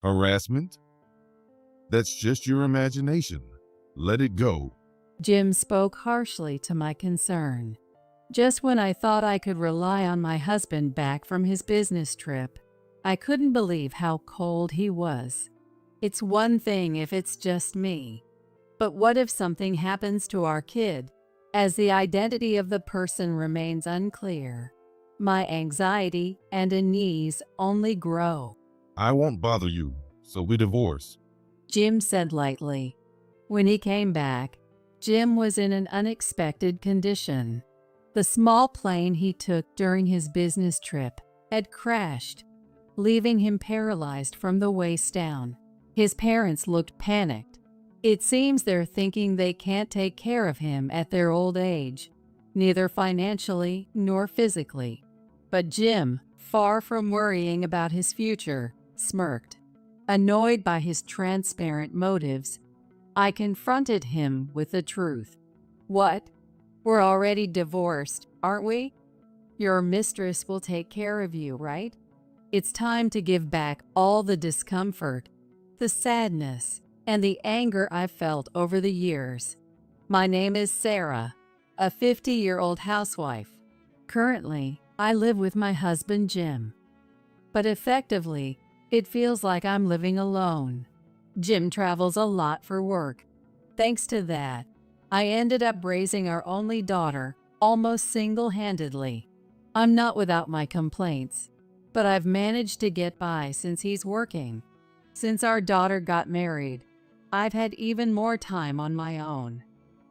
Harassment? That's just your imagination. Let it go. Jim spoke harshly to my concern. Just when I thought I could rely on my husband back from his business trip, I couldn't believe how cold he was. It's one thing if it's just me, but what if something happens to our kid? As the identity of the person remains unclear, my anxiety and unease only grow. I won't bother you, so we divorce. Jim said lightly. When he came back, Jim was in an unexpected condition. The small plane he took during his business trip had crashed, leaving him paralyzed from the waist down. His parents looked panicked. It seems they're thinking they can't take care of him at their old age, neither financially nor physically. But Jim, far from worrying about his future, smirked. Annoyed by his transparent motives, I confronted him with the truth. What? We're already divorced, aren't we? Your mistress will take care of you, right? It's time to give back all the discomfort, the sadness, and the anger I've felt over the years. My name is Sarah, a 50-year-old housewife. Currently, I live with my husband Jim. But effectively, it feels like I'm living alone. Jim travels a lot for work. Thanks to that, I ended up raising our only daughter almost single-handedly. I'm not without my complaints, but I've managed to get by since he's working. Since our daughter got married, I've had even more time on my own.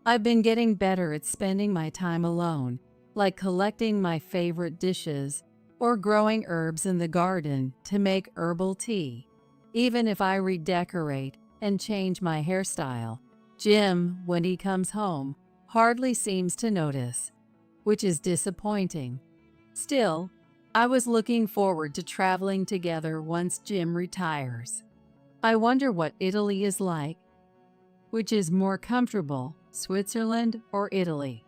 I've been getting better at spending my time alone, like collecting my favorite dishes or growing herbs in the garden to make herbal tea. Even if I redecorate and change my hairstyle, Jim, when he comes home, hardly seems to notice, which is disappointing. Still, I was looking forward to traveling together once Jim retires. I wonder what Italy is like. Which is more comfortable, Switzerland or Italy?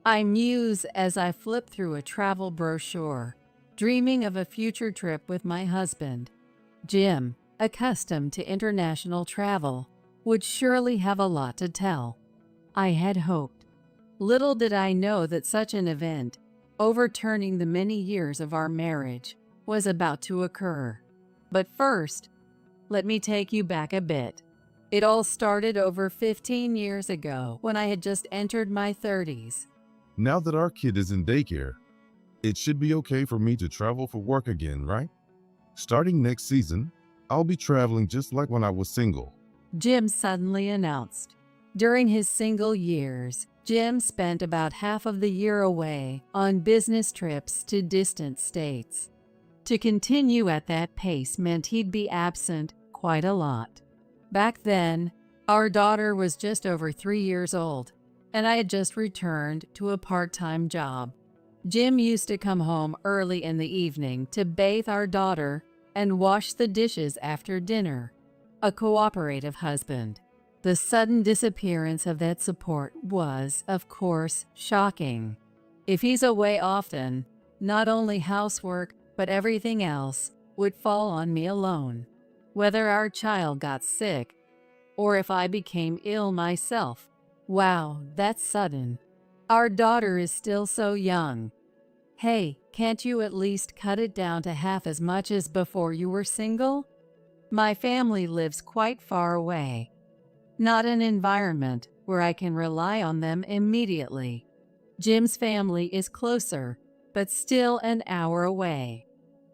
I muse as I flip through a travel brochure, dreaming of a future trip with my husband. Jim, accustomed to international travel, would surely have a lot to tell. I had hoped. Little did I know that such an event, overturning the many years of our marriage, was about to occur. But first, let me take you back a bit. It all started over 15 years ago when I had just entered my 30s. Now that our kid is in daycare, it should be okay for me to travel for work again, right? Starting next season, I'll be traveling just like when I was single. Jim suddenly announced. During his single years, Jim spent about half of the year away on business trips to distant states. To continue at that pace meant he'd be absent quite a lot. Back then, our daughter was just over 3 years old, and I had just returned to a part-time job. Jim used to come home early in the evening to bathe our daughter and wash the dishes after dinner. A cooperative husband. The sudden disappearance of that support was, of course, shocking. If he's away often, not only housework, but everything else would fall on me alone. Whether our child got sick, or if I became ill myself. Wow, that's sudden. Our daughter is still so young. Hey, can't you at least cut it down to half as much as before you were single? My family lives quite far away. Not an environment where I can rely on them immediately. Jim's family is closer, but still an hour away.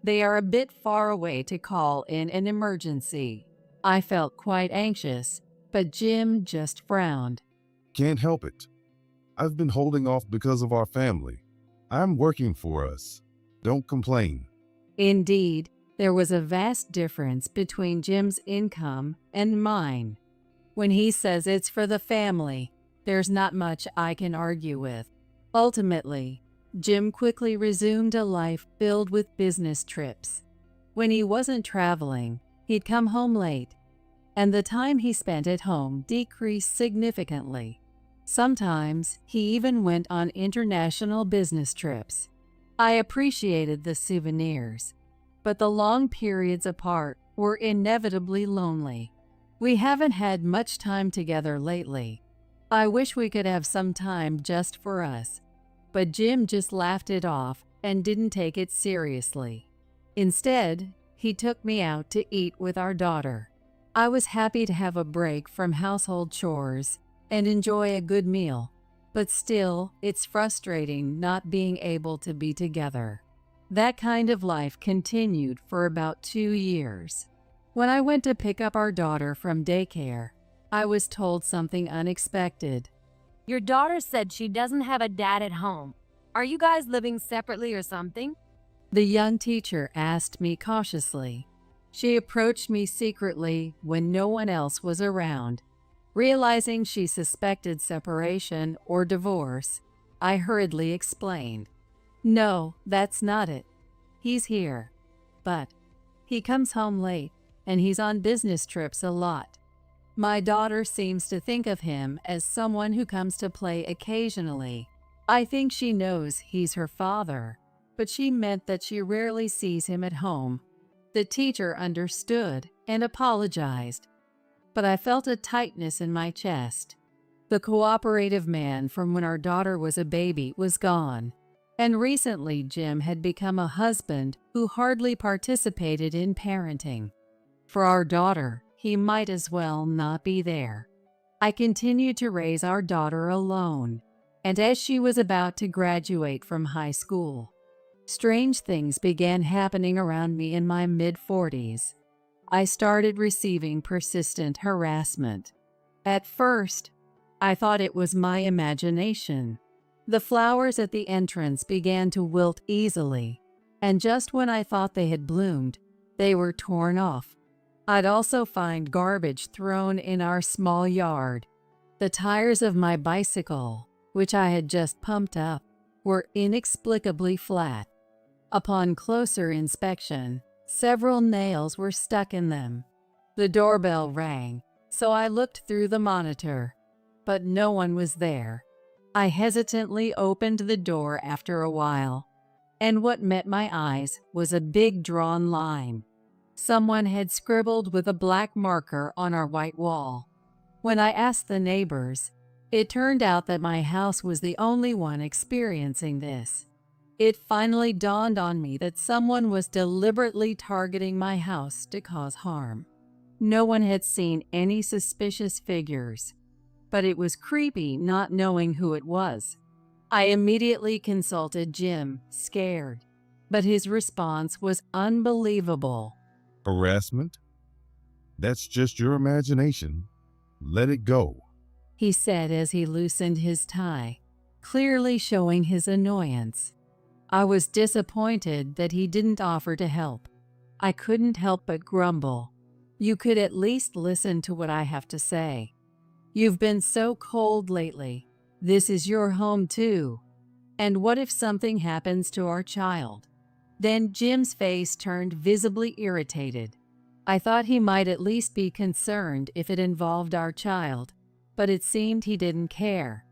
They are a bit far away to call in an emergency. I felt quite anxious, but Jim just frowned. Can't help it. I've been holding off because of our family. I'm working for us. Don't complain. Indeed, there was a vast difference between Jim's income and mine. When he says it's for the family, there's not much I can argue with. Ultimately, Jim quickly resumed a life filled with business trips. When he wasn't traveling, he'd come home late, and the time he spent at home decreased significantly. Sometimes he even went on international business trips. I appreciated the souvenirs, but the long periods apart were inevitably lonely. We haven't had much time together lately. I wish we could have some time just for us. But Jim just laughed it off and didn't take it seriously. Instead, he took me out to eat with our daughter. I was happy to have a break from household chores and enjoy a good meal, but still, it's frustrating not being able to be together. That kind of life continued for about 2 years. When I went to pick up our daughter from daycare, I was told something unexpected. Your daughter said she doesn't have a dad at home. Are you guys living separately or something? The young teacher asked me cautiously. She approached me secretly when no one else was around. Realizing she suspected separation or divorce, I hurriedly explained. No, that's not it. He's here. But he comes home late and he's on business trips a lot. My daughter seems to think of him as someone who comes to play occasionally. I think she knows he's her father, but she meant that she rarely sees him at home. The teacher understood and apologized, but I felt a tightness in my chest. The cooperative man from when our daughter was a baby was gone, and recently Jim had become a husband who hardly participated in parenting. For our daughter, he might as well not be there. I continued to raise our daughter alone, and as she was about to graduate from high school, strange things began happening around me in my mid-40s. I started receiving persistent harassment. At first, I thought it was my imagination. The flowers at the entrance began to wilt easily, and just when I thought they had bloomed, they were torn off. I'd also find garbage thrown in our small yard. The tires of my bicycle, which I had just pumped up, were inexplicably flat. Upon closer inspection, several nails were stuck in them. The doorbell rang, so I looked through the monitor, but no one was there. I hesitantly opened the door after a while, and what met my eyes was a big drawn line. Someone had scribbled with a black marker on our white wall. When I asked the neighbors, it turned out that my house was the only one experiencing this. It finally dawned on me that someone was deliberately targeting my house to cause harm. No one had seen any suspicious figures, but it was creepy not knowing who it was. I immediately consulted Jim, scared, but his response was unbelievable. Harassment? That's just your imagination. Let it go. He said as he loosened his tie, clearly showing his annoyance. I was disappointed that he didn't offer to help. I couldn't help but grumble. You could at least listen to what I have to say. You've been so cold lately. This is your home too. And what if something happens to our child? Then Jim's face turned visibly irritated. I thought he might at least be concerned if it involved our child, but it seemed he didn't care.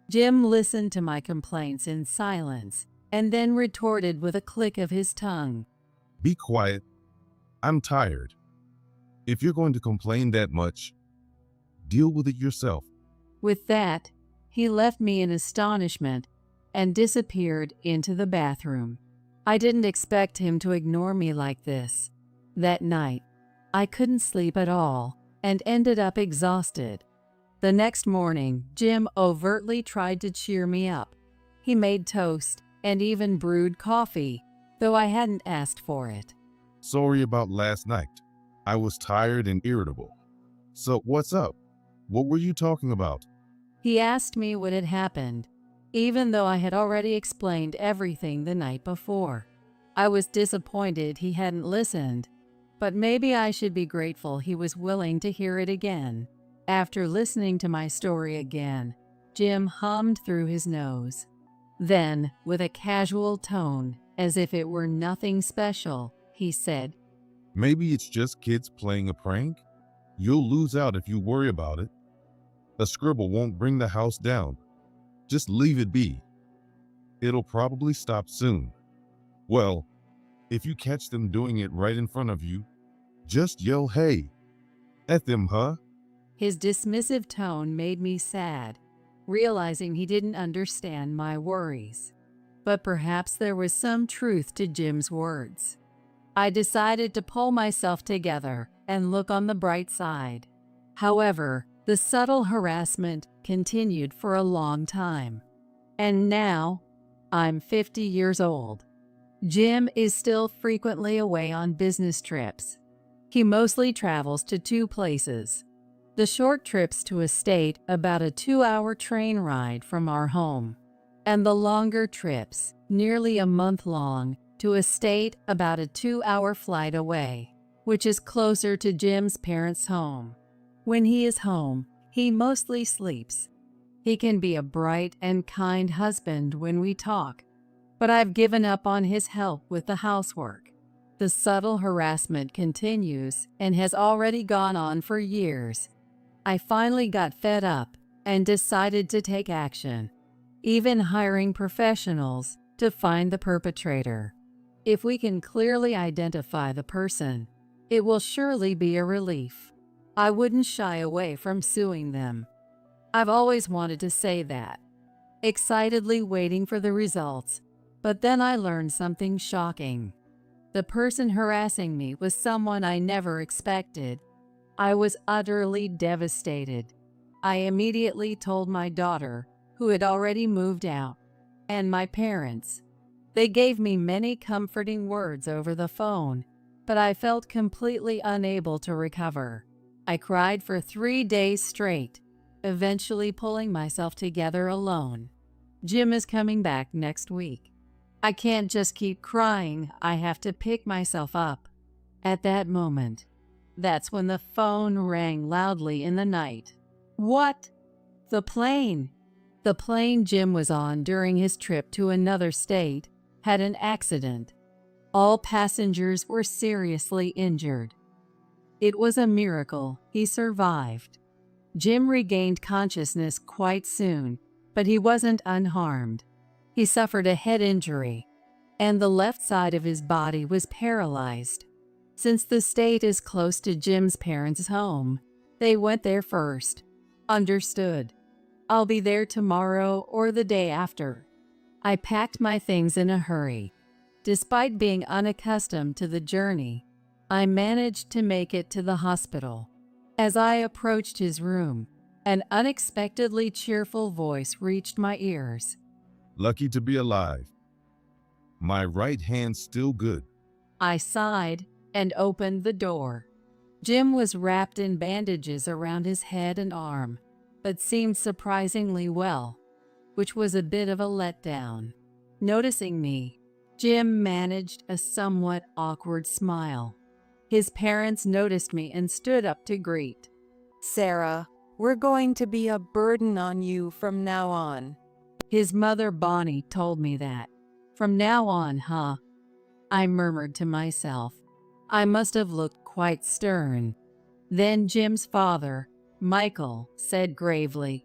Jim listened to my complaints in silence and then retorted with a click of his tongue. Be quiet. I'm tired. If you're going to complain that much, deal with it yourself. With that, he left me in astonishment and disappeared into the bathroom. I didn't expect him to ignore me like this. That night, I couldn't sleep at all and ended up exhausted. The next morning, Jim overtly tried to cheer me up. He made toast and even brewed coffee, though I hadn't asked for it. Sorry about last night. I was tired and irritable. So what's up? What were you talking about? He asked me what had happened, even though I had already explained everything the night before. I was disappointed he hadn't listened, but maybe I should be grateful he was willing to hear it again. After listening to my story again, Jim hummed through his nose. Then, with a casual tone, as if it were nothing special, he said, Maybe it's just kids playing a prank? You'll lose out if you worry about it. A scribble won't bring the house down. Just leave it be. It'll probably stop soon. Well, if you catch them doing it right in front of you, Just yell, hey, at them, huh? His dismissive tone made me sad, realizing he didn't understand my worries. But perhaps there was some truth to Jim's words. I decided to pull myself together and look on the bright side. However, the subtle harassment continued for a long time. And now, I'm 50 years old. Jim is still frequently away on business trips. He mostly travels to 2 places. The short trips to a state about a 2-hour train ride from our home, and the longer trips, nearly a month long, to a state about a 2-hour flight away, which is closer to Jim's parents' home. When he is home, he mostly sleeps. He can be a bright and kind husband when we talk, but I've given up on his help with the housework. The subtle harassment continues and has already gone on for years. I finally got fed up and decided to take action, even hiring professionals to find the perpetrator. If we can clearly identify the person, it will surely be a relief. I wouldn't shy away from suing them. I've always wanted to say that, excitedly waiting for the results, but then I learned something shocking. The person harassing me was someone I never expected. I was utterly devastated. I immediately told my daughter, who had already moved out, and my parents. They gave me many comforting words over the phone, but I felt completely unable to recover. I cried for 3 days straight, eventually pulling myself together alone. Jim is coming back next week. I can't just keep crying. I have to pick myself up. At that moment, that's when the phone rang loudly in the night. What? The plane. The plane Jim was on during his trip to another state had an accident. All passengers were seriously injured. It was a miracle he survived. Jim regained consciousness quite soon, but he wasn't unharmed. He suffered a head injury, and the left side of his body was paralyzed. Since the state is close to Jim's parents' home, they went there first. Understood. I'll be there tomorrow or the day after. I packed my things in a hurry. Despite being unaccustomed to the journey, I managed to make it to the hospital. As I approached his room, an unexpectedly cheerful voice reached my ears. Lucky to be alive. My right hand's still good. I sighed and opened the door. Jim was wrapped in bandages around his head and arm, but seemed surprisingly well, which was a bit of a letdown. Noticing me, Jim managed a somewhat awkward smile. His parents noticed me and stood up to greet. Sarah, we're going to be a burden on you from now on. His mother Bonnie told me that. From now on, huh? I murmured to myself. I must have looked quite stern. Then Jim's father, Michael, said gravely,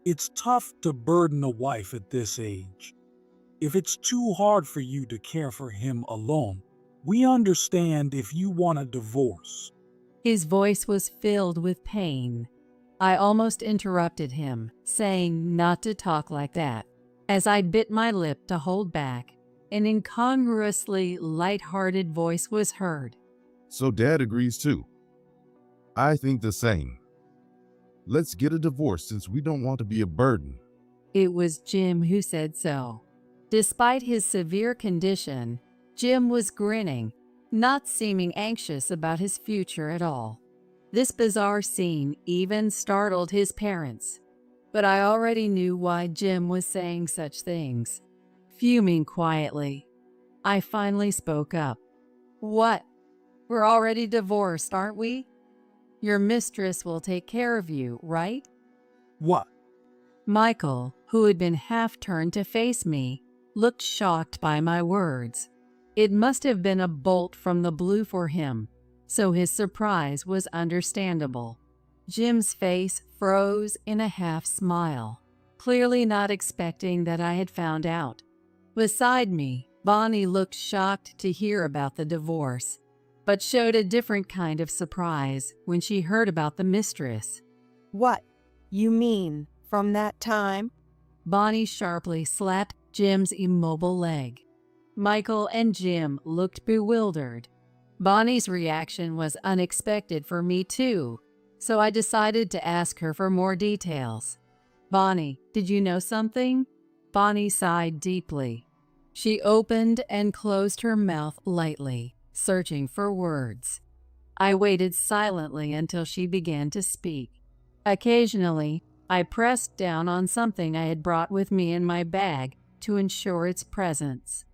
It's tough to burden a wife at this age. If it's too hard for you to care for him alone, we understand if you want a divorce. His voice was filled with pain. I almost interrupted him, saying not to talk like that. As I bit my lip to hold back, an incongruously light-hearted voice was heard. So Dad agrees too. I think the same. Let's get a divorce since we don't want to be a burden. It was Jim who said so. Despite his severe condition, Jim was grinning, not seeming anxious about his future at all. This bizarre scene even startled his parents, but I already knew why Jim was saying such things. Fuming quietly, I finally spoke up. What? We're already divorced, aren't we? Your mistress will take care of you, right? What? Michael, who had been half turned to face me, looked shocked by my words. It must have been a bolt from the blue for him, so his surprise was understandable. Jim's face froze in a half smile, clearly not expecting that I had found out. Beside me, Bonnie looked shocked to hear about the divorce. but showed a different kind of surprise when she heard about the mistress. What? You mean from that time? Bonnie sharply slapped Jim's immobile leg. Michael and Jim looked bewildered. Bonnie's reaction was unexpected for me too, so I decided to ask her for more details. Bonnie, did you know something? Bonnie sighed deeply. She opened and closed her mouth lightly, searching for words. I waited silently until she began to speak. Occasionally, I pressed down on something I had brought with me in my bag to ensure its presence.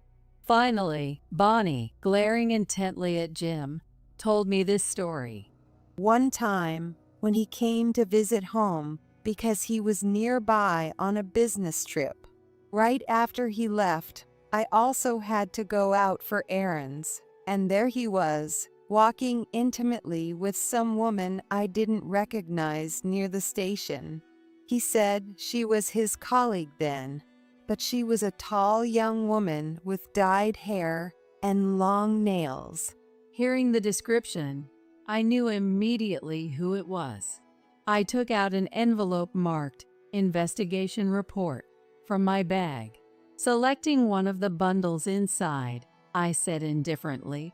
Finally, Bonnie, glaring intently at Jim, told me this story. One time, when he came to visit home because he was nearby on a business trip, right after he left, I also had to go out for errands, and there he was, walking intimately with some woman I didn't recognize near the station. He said she was his colleague then, but she was a tall young woman with dyed hair and long nails. Hearing the description, I knew immediately who it was. I took out an envelope marked "Investigation Report" from my bag. Selecting one of the bundles inside, I said indifferently,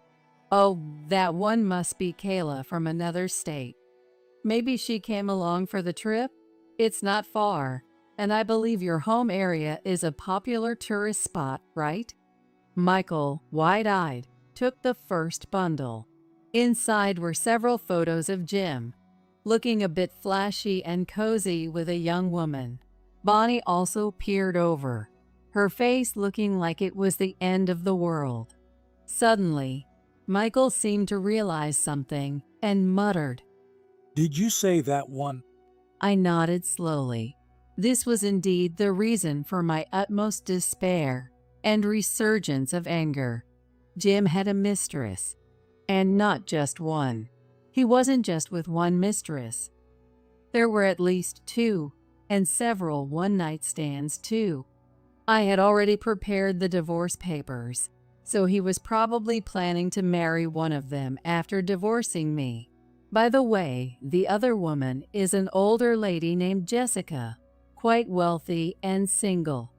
"Oh, that one must be Kayla from another state. Maybe she came along for the trip? It's not far, and I believe your home area is a popular tourist spot, right?" Michael, wide-eyed, took the first bundle. Inside were several photos of Jim, looking a bit flashy and cozy with a young woman. Bonnie also peered over, her face looking like it was the end of the world. Suddenly, Michael seemed to realize something and muttered. Did you say that one? I nodded slowly. This was indeed the reason for my utmost despair and resurgence of anger. Jim had a mistress, and not just one. He wasn't just with one mistress. There were at least two, and several one-night stands too. I had already prepared the divorce papers, so he was probably planning to marry one of them after divorcing me. By the way, the other woman is an older lady named Jessica, quite wealthy and single.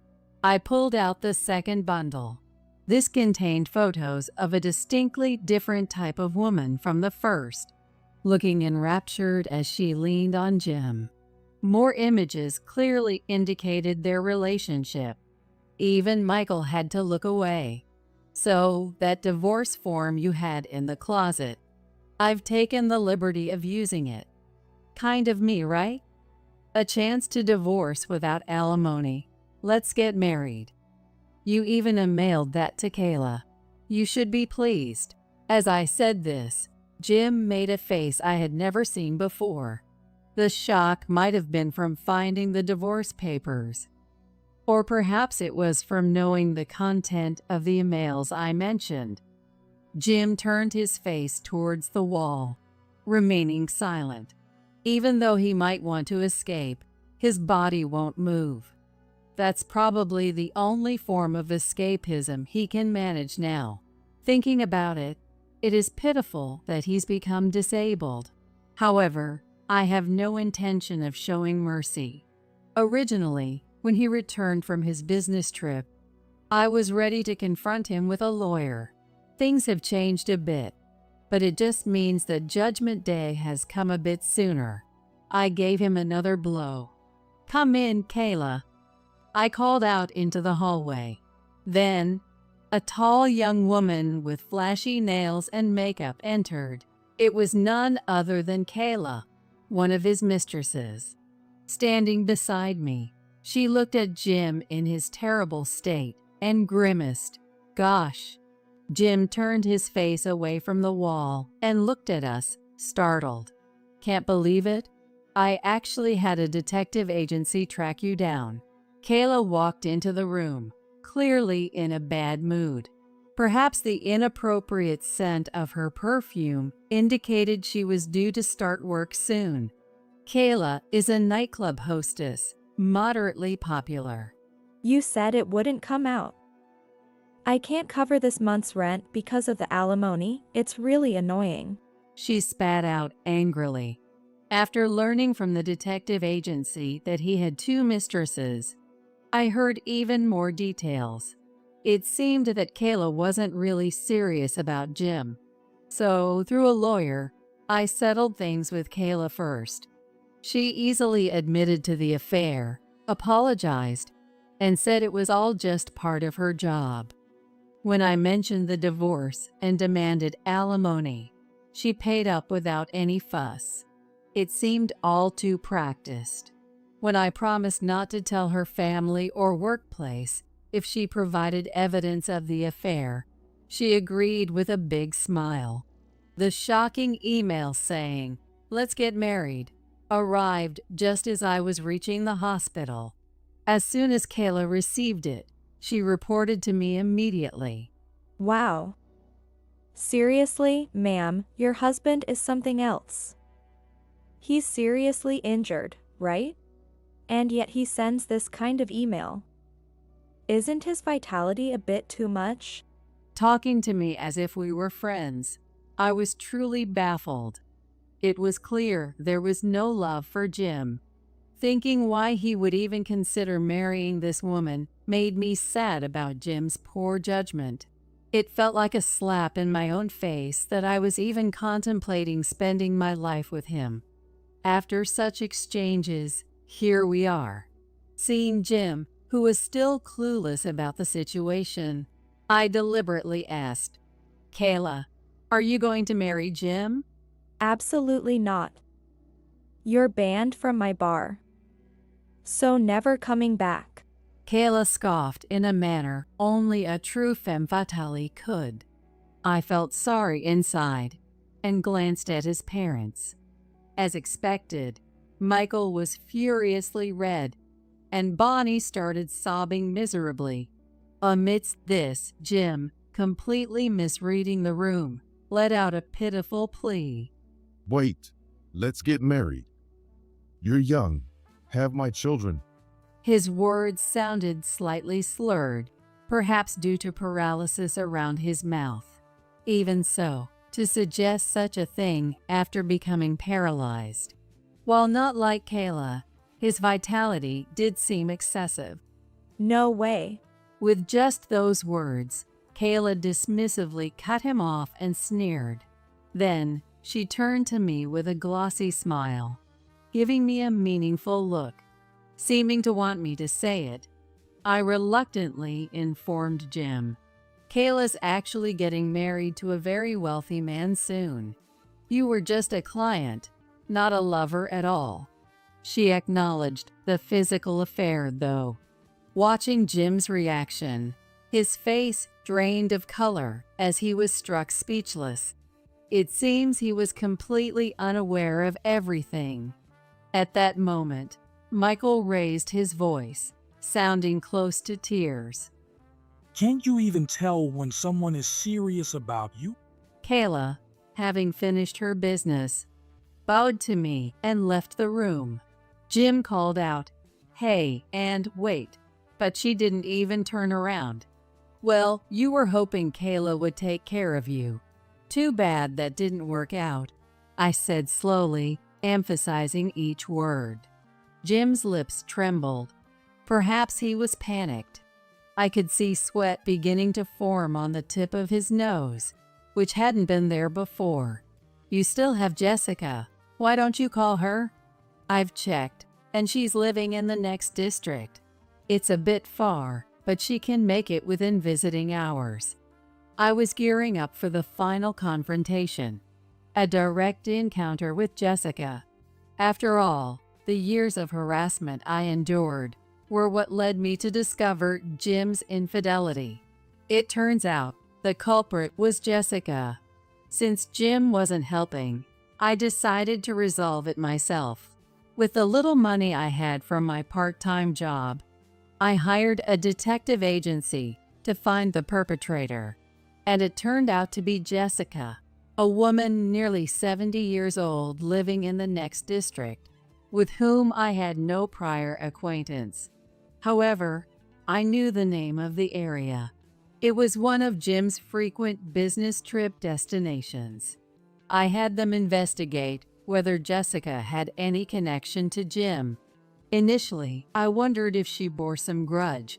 I pulled out the second bundle. This contained photos of a distinctly different type of woman from the first, looking enraptured as she leaned on Jim. More images clearly indicated their relationship. Even Michael had to look away. So, that divorce form you had in the closet, I've taken the liberty of using it. Kind of me, right? A chance to divorce without alimony. Let's get married. You even mailed that to Kayla. You should be pleased. As I said this, Jim made a face I had never seen before. The shock might have been from finding the divorce papers, or perhaps it was from knowing the content of the emails I mentioned. Jim turned his face towards the wall, remaining silent. Even though he might want to escape, his body won't move. That's probably the only form of escapism he can manage now. Thinking about it, it is pitiful that he's become disabled. However, I have no intention of showing mercy. Originally, when he returned from his business trip, I was ready to confront him with a lawyer. Things have changed a bit, but it just means that Judgment Day has come a bit sooner. I gave him another blow. "Come in, Kayla." I called out into the hallway. Then, a tall young woman with flashy nails and makeup entered. It was none other than Kayla, one of his mistresses. Standing beside me, she looked at Jim in his terrible state and grimaced. "Gosh." Jim turned his face away from the wall and looked at us, startled. "Can't believe it? I actually had a detective agency track you down." Kayla walked into the room, clearly in a bad mood. Perhaps the inappropriate scent of her perfume indicated she was due to start work soon. Kayla is a nightclub hostess, moderately popular. You said it wouldn't come out. I can't cover this month's rent because of the alimony. It's really annoying. She spat out angrily. After learning from the detective agency that he had 2 mistresses, I heard even more details. It seemed that Kayla wasn't really serious about Jim. So, through a lawyer, I settled things with Kayla first. She easily admitted to the affair, apologized, and said it was all just part of her job. When I mentioned the divorce and demanded alimony, she paid up without any fuss. It seemed all too practiced. When I promised not to tell her family or workplace if she provided evidence of the affair, she agreed with a big smile. The shocking email saying, "Let's get married," arrived just as I was reaching the hospital. As soon as Kayla received it, she reported to me immediately. Wow. Seriously, ma'am, your husband is something else. He's seriously injured, right? And yet he sends this kind of email. Isn't his vitality a bit too much? Talking to me as if we were friends, I was truly baffled. It was clear there was no love for Jim. Thinking why he would even consider marrying this woman made me sad about Jim's poor judgment. It felt like a slap in my own face that I was even contemplating spending my life with him. After such exchanges, here we are. Seeing Jim, who was still clueless about the situation, I deliberately asked, "Kayla, are you going to marry Jim?" Absolutely not. You're banned from my bar. So never coming back. Kayla scoffed in a manner only a true femme fatale could. I felt sorry inside and glanced at his parents. As expected, Michael was furiously red, and Bonnie started sobbing miserably. Amidst this, Jim, completely misreading the room, let out a pitiful plea. Wait, let's get married. You're young. Have my children. His words sounded slightly slurred, perhaps due to paralysis around his mouth. Even so, to suggest such a thing after becoming paralyzed. While not like Kayla, his vitality did seem excessive. No way. With just those words, Kayla dismissively cut him off and sneered. Then, she turned to me with a glossy smile, giving me a meaningful look. Seeming to want me to say it, I reluctantly informed Jim. Kayla's actually getting married to a very wealthy man soon. You were just a client, not a lover at all. She acknowledged the physical affair, though. Watching Jim's reaction, his face drained of color as he was struck speechless. It seems he was completely unaware of everything. At that moment, Michael raised his voice, sounding close to tears. Can't you even tell when someone is serious about you? Kayla, having finished her business, bowed to me and left the room. Jim called out, "Hey, and wait," but she didn't even turn around. "Well, you were hoping Kayla would take care of you. Too bad that didn't work out," I said slowly, emphasizing each word. Jim's lips trembled. Perhaps he was panicked. I could see sweat beginning to form on the tip of his nose, which hadn't been there before. "You still have Jessica. Why don't you call her?" "I've checked, and she's living in the next district. It's a bit far, but she can make it within visiting hours." I was gearing up for the final confrontation, a direct encounter with Jessica. After all, the years of harassment I endured were what led me to discover Jim's infidelity. It turns out the culprit was Jessica. Since Jim wasn't helping, I decided to resolve it myself. With the little money I had from my part-time job, I hired a detective agency to find the perpetrator, and it turned out to be Jessica, a woman nearly 70 years old living in the next district, with whom I had no prior acquaintance. However, I knew the name of the area. It was one of Jim's frequent business trip destinations. I had them investigate whether Jessica had any connection to Jim. Initially, I wondered if she bore some grudge,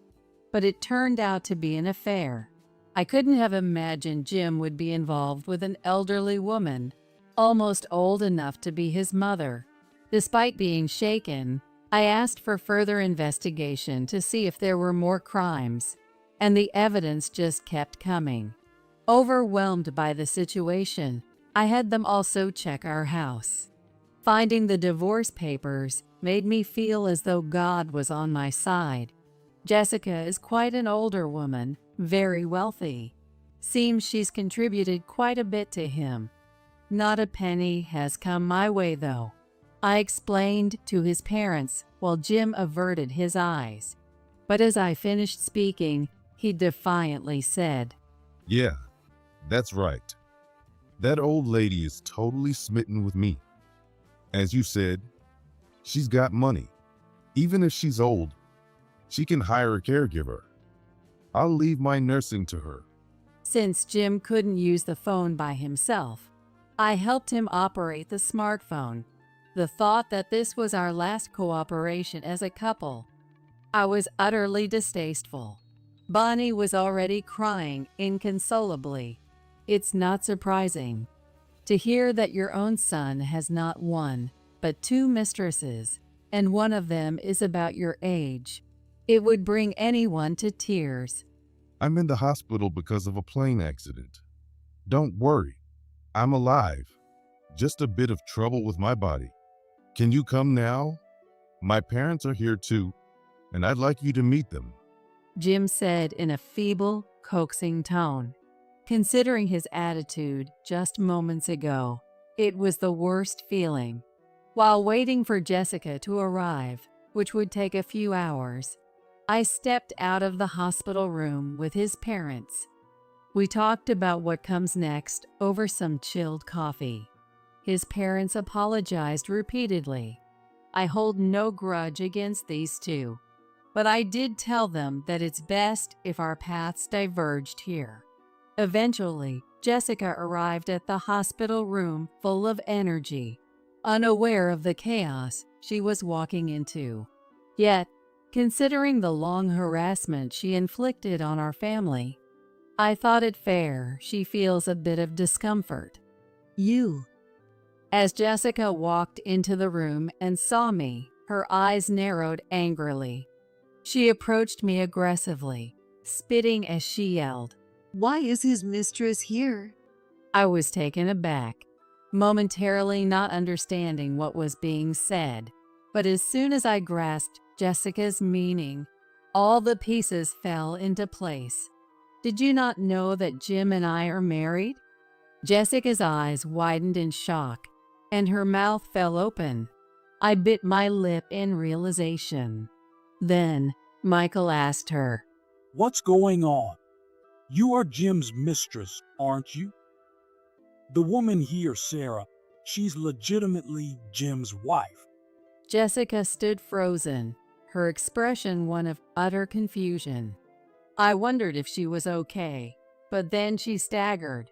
but it turned out to be an affair. I couldn't have imagined Jim would be involved with an elderly woman, almost old enough to be his mother. Despite being shaken, I asked for further investigation to see if there were more crimes, and the evidence just kept coming. Overwhelmed by the situation, I had them also check our house. Finding the divorce papers made me feel as though God was on my side. Jessica is quite an older woman, very wealthy. Seems she's contributed quite a bit to him. Not a penny has come my way, though. I explained to his parents while Jim averted his eyes. But as I finished speaking, he defiantly said, Yeah, that's right. That old lady is totally smitten with me. As you said, she's got money. Even if she's old, she can hire a caregiver. I'll leave my nursing to her. Since Jim couldn't use the phone by himself, I helped him operate the smartphone. The thought that this was our last cooperation as a couple, I was utterly distasteful. Bonnie was already crying inconsolably. It's not surprising to hear that your own son has not one, but two mistresses, and one of them is about your age. It would bring anyone to tears. I'm in the hospital because of a plane accident. Don't worry, I'm alive. Just a bit of trouble with my body. Can you come now? My parents are here too, and I'd like you to meet them. Jim said in a feeble, coaxing tone. Considering his attitude just moments ago, it was the worst feeling. While waiting for Jessica to arrive, which would take a few hours, I stepped out of the hospital room with his parents. We talked about what comes next over some chilled coffee. His parents apologized repeatedly. I hold no grudge against these two, but I did tell them that it's best if our paths diverged here. Eventually, Jessica arrived at the hospital room full of energy, unaware of the chaos she was walking into. Yet, considering the long harassment she inflicted on our family, I thought it fair she feels a bit of discomfort. You. As Jessica walked into the room and saw me, her eyes narrowed angrily. She approached me aggressively, spitting as she yelled, Why is his mistress here? I was taken aback, momentarily not understanding what was being said. But as soon as I grasped Jessica's meaning, all the pieces fell into place. Did you not know that Jim and I are married? Jessica's eyes widened in shock, and her mouth fell open. I bit my lip in realization. Then Michael asked her, What's going on? You are Jim's mistress, aren't you? The woman here, Sarah, she's legitimately Jim's wife. Jessica stood frozen, her expression one of utter confusion. I wondered if she was okay, but then she staggered.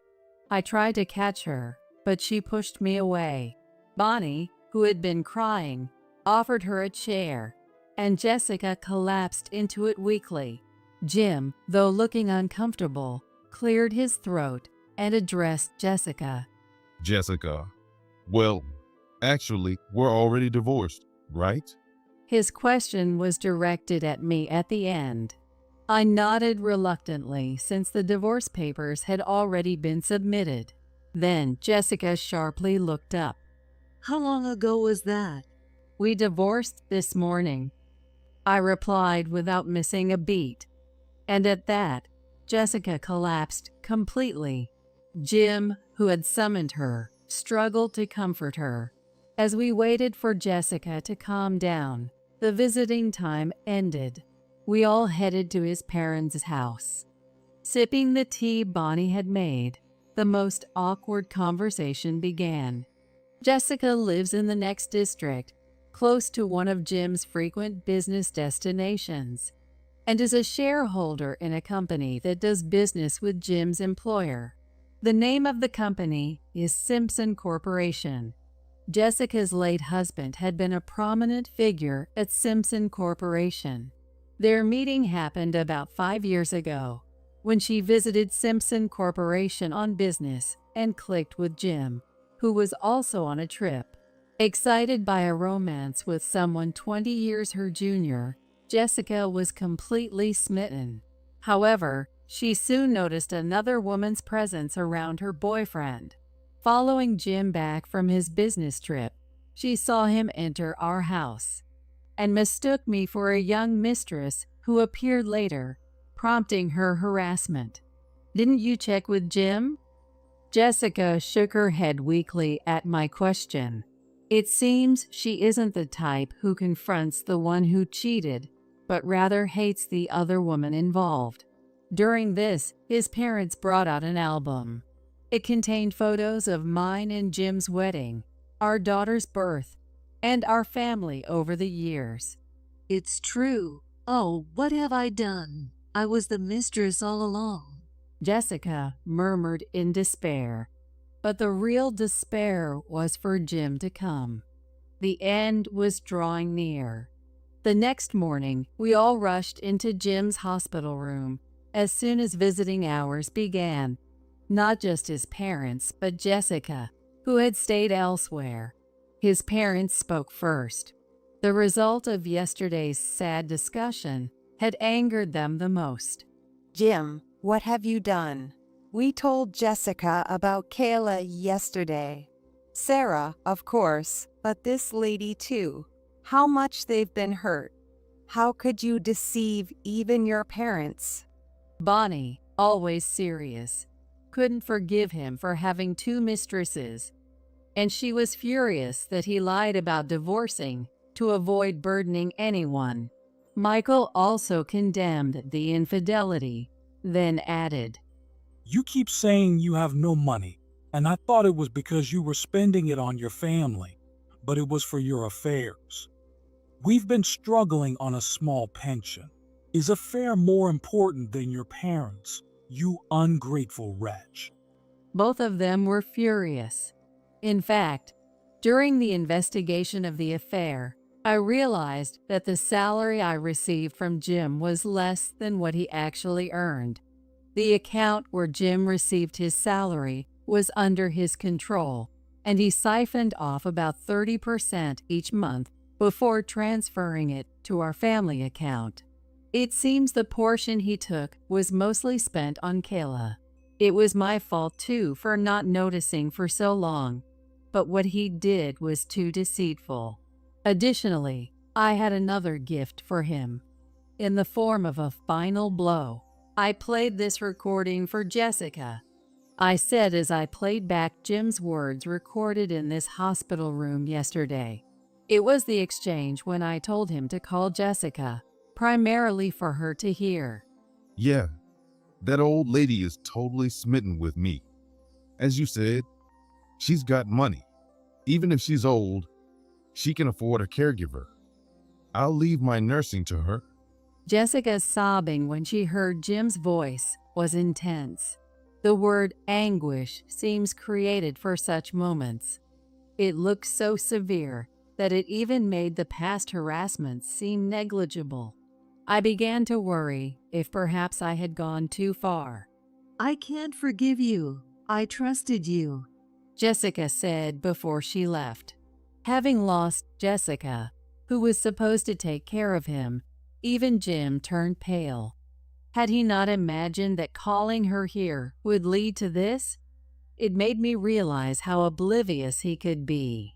I tried to catch her, but she pushed me away. Bonnie, who had been crying, offered her a chair, and Jessica collapsed into it weakly. Jim, though looking uncomfortable, cleared his throat and addressed Jessica. Jessica, well, actually, we're already divorced, right? His question was directed at me at the end. I nodded reluctantly since the divorce papers had already been submitted. Then Jessica sharply looked up. How long ago was that? We divorced this morning, I replied without missing a beat. And at that, Jessica collapsed completely. Jim, who had summoned her, struggled to comfort her. As we waited for Jessica to calm down, the visiting time ended. We all headed to his parents' house. Sipping the tea Bonnie had made, the most awkward conversation began. Jessica lives in the next district, close to one of Jim's frequent business destinations. and is a shareholder in a company that does business with Jim's employer. The name of the company is Simpson Corporation. Jessica's late husband had been a prominent figure at Simpson Corporation. Their meeting happened about 5 years ago when she visited Simpson Corporation on business and clicked with Jim, who was also on a trip. Excited by a romance with someone 20 years her junior, Jessica was completely smitten. However, she soon noticed another woman's presence around her boyfriend. Following Jim back from his business trip, she saw him enter our house and mistook me for a young mistress who appeared later, prompting her harassment. "Didn't you check with Jim?" Jessica shook her head weakly at my question. It seems she isn't the type who confronts the one who cheated, but rather hates the other woman involved. During this, his parents brought out an album. It contained photos of mine and Jim's wedding, our daughter's birth, and our family over the years. It's true. Oh, what have I done? I was the mistress all along. Jessica murmured in despair, but the real despair was for Jim to come. The end was drawing near. The next morning, we all rushed into Jim's hospital room as soon as visiting hours began. Not just his parents, but Jessica, who had stayed elsewhere. His parents spoke first. The result of yesterday's sad discussion had angered them the most. Jim, what have you done? We told Jessica about Kayla yesterday. Sarah, of course, but this lady too. How much they've been hurt. How could you deceive even your parents? Bonnie, always serious, couldn't forgive him for having 2 mistresses, and she was furious that he lied about divorcing to avoid burdening anyone. Michael also condemned the infidelity, then added, You keep saying you have no money, and I thought it was because you were spending it on your family, but it was for your affairs. We've been struggling on a small pension. Is affair more important than your parents, you ungrateful wretch? Both of them were furious. In fact, during the investigation of the affair, I realized that the salary I received from Jim was less than what he actually earned. The account where Jim received his salary was under his control, and he siphoned off about 30% each month before transferring it to our family account. It seems the portion he took was mostly spent on Kayla. It was my fault too for not noticing for so long, but what he did was too deceitful. Additionally, I had another gift for him. In the form of a final blow, I played this recording for Jessica. I said as I played back Jim's words recorded in this hospital room yesterday. It was the exchange when I told him to call Jessica, primarily for her to hear. Yeah, that old lady is totally smitten with me. As you said, she's got money. Even if she's old, she can afford a caregiver. I'll leave my nursing to her. Jessica's sobbing when she heard Jim's voice was intense. The word anguish seems created for such moments. It looked so severe that it even made the past harassment seem negligible. I began to worry if perhaps I had gone too far. I can't forgive you. I trusted you. Jessica said before she left. Having lost Jessica, who was supposed to take care of him, even Jim turned pale. Had he not imagined that calling her here would lead to this? It made me realize how oblivious he could be.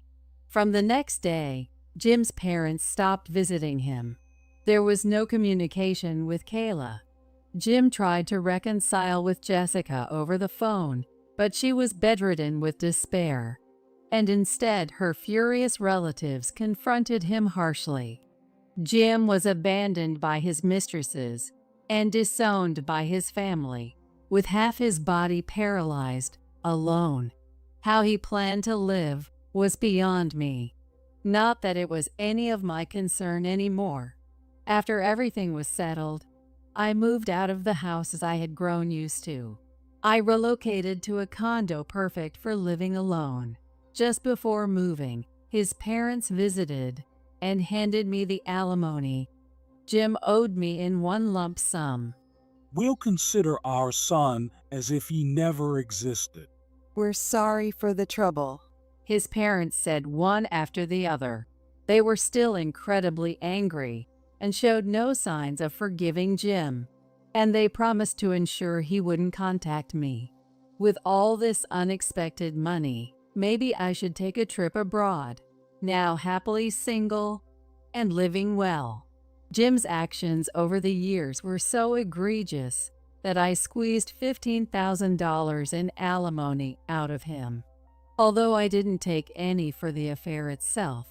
From the next day, Jim's parents stopped visiting him. There was no communication with Kayla. Jim tried to reconcile with Jessica over the phone, but she was bedridden with despair, and instead her furious relatives confronted him harshly. Jim was abandoned by his mistresses and disowned by his family, with half his body paralyzed, alone. How he planned to live was beyond me. Not that it was any of my concern anymore. After everything was settled, I moved out of the houses I had grown used to. I relocated to a condo perfect for living alone. Just before moving, his parents visited and handed me the alimony Jim owed me in one lump sum. We'll consider our son as if he never existed. We're sorry for the trouble. His parents said one after the other. They were still incredibly angry and showed no signs of forgiving Jim, and they promised to ensure he wouldn't contact me. With all this unexpected money, maybe I should take a trip abroad, now happily single and living well. Jim's actions over the years were so egregious that I squeezed $15,000 in alimony out of him. Although I didn't take any for the affair itself,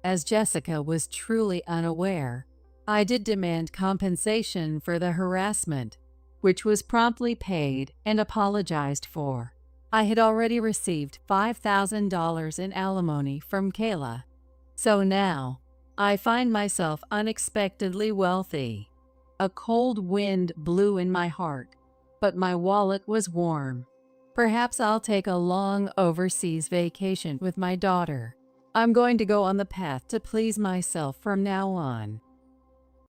as Jessica was truly unaware, I did demand compensation for the harassment, which was promptly paid and apologized for. I had already received $5,000 in alimony from Kayla, so now I find myself unexpectedly wealthy. A cold wind blew in my heart, but my wallet was warm. Perhaps I'll take a long overseas vacation with my daughter. I'm going to go on the path to please myself from now on.